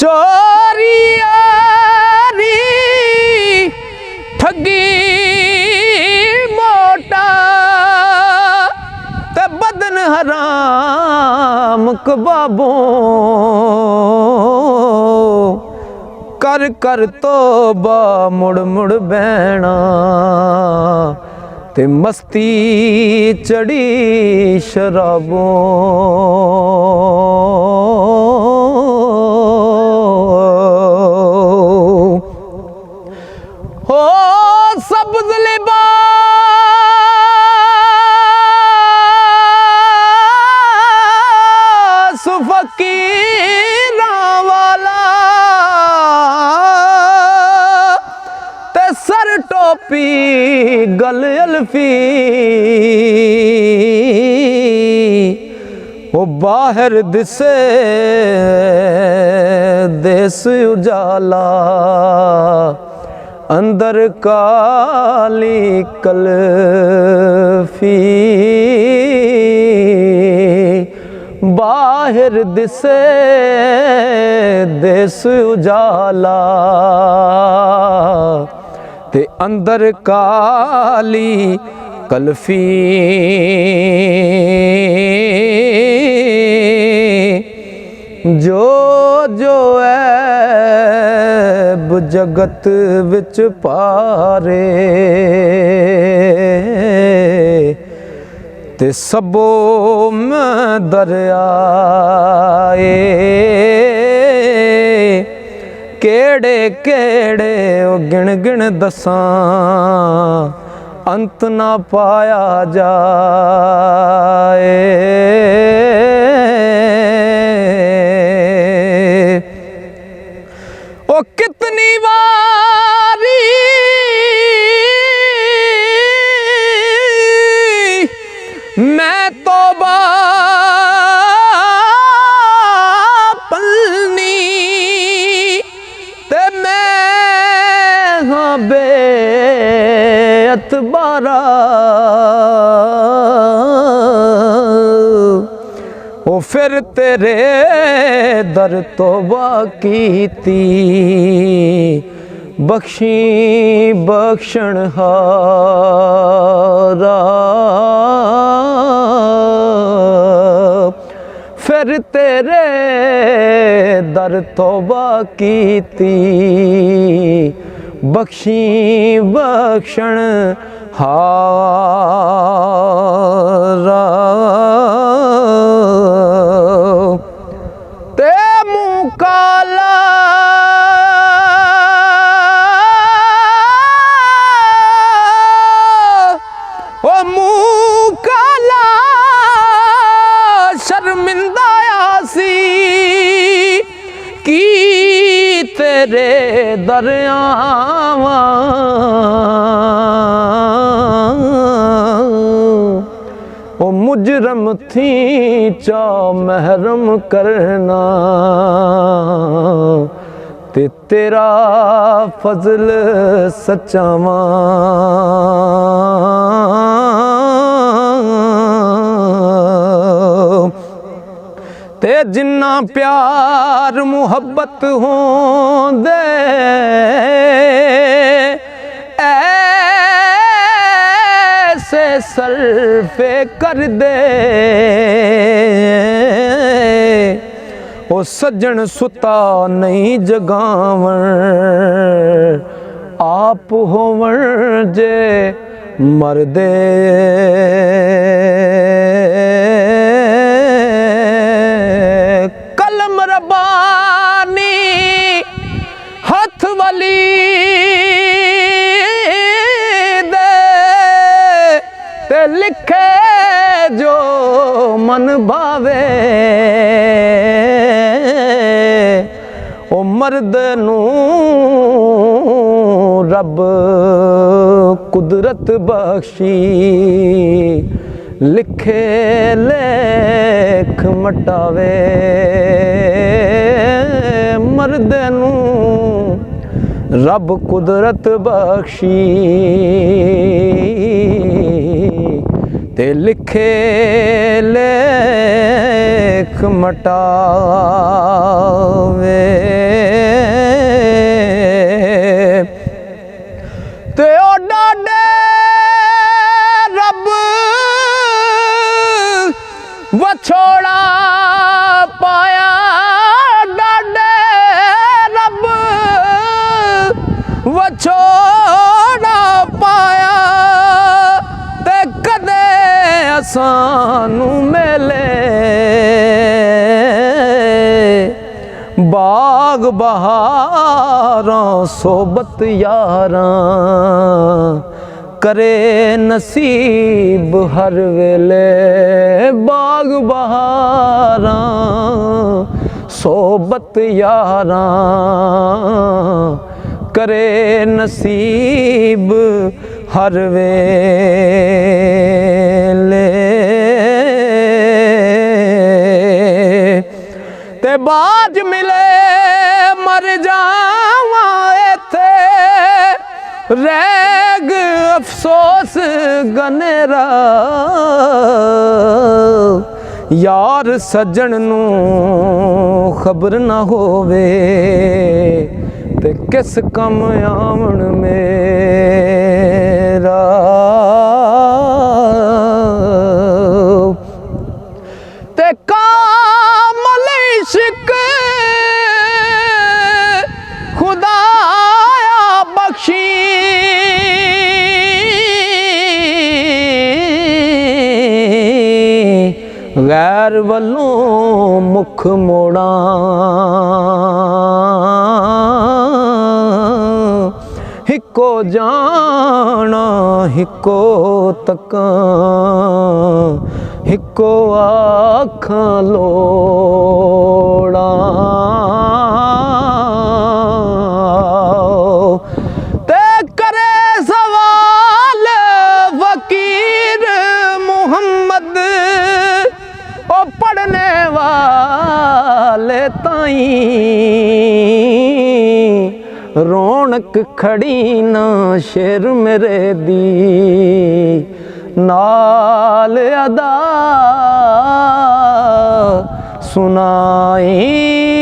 चोरी यारी ठगी मोटा ते बदन हराम कबाबों कर कर तोबा मुड़ मुड़ बहना ते मस्ती चढ़ी शराबों हो सब्ज़ लिबास फ़कीरां वाला ते सर टोपी गल अल्फी वो बाहर दिसे देस उजाला अंदर काली कल्फी बाहर दिसे देस उजाला ते अंदर काली कल्फी जो जो ऐब जगत विच पारे ते सबो में दरियाए केड़े केड़े ओ गिण गिण दसां अंत ना पाया जाए ओ कितनी वारी मैं तौबा पलनी ते मैं हाँ बेअतबारा ओ फिर तेरे दर तौबा कीती बख्शी बख्शण हारा फिर तेरे दर तौबा कीती बख्शी बख्शण हारा ते मुँह काला ओ मुँह काला शर्मिंदा आसी की तेरे दरियावां ओ मुजरम थी चा महरम करना ते तेरा फजल सचावा ते जिन्ना प्यार मुहब्बत होंदे ऐसे सर्फे कर दे ओ सज्जन सुता नहीं जगावण आप होवण जे मरदे कलम रबानी हथ वाली दे ते लिखे जो मन भावे ओ मर्द नू रब कुदरत बख्शी लिखे लेख मटावे मर्द नू रब कुदरत बख्शी ते लिखे लेख मटावे। सानू मिले बाग बहारां सोबत यारां करे नसीब हर वेले बाग बहारां सोबत यारां करे नसीब हर वेले ते बाज मिले मर जावा इत्थे रैग अफसोस गनेरा यार सज्जन नू खबर ना होवे ते किस कम आवन मेरा ते कामल इश्क खुदाया बख्शी गैर वलों मुख मोड़ा हिको जाना हिको तका हिको आखां लोड़ा ते करे सवाल फकीर मुहम्मद ओ पढ़ने वाले ताई रौनक खड़ी ना शेर मेरे दी नाल अदा सुनाई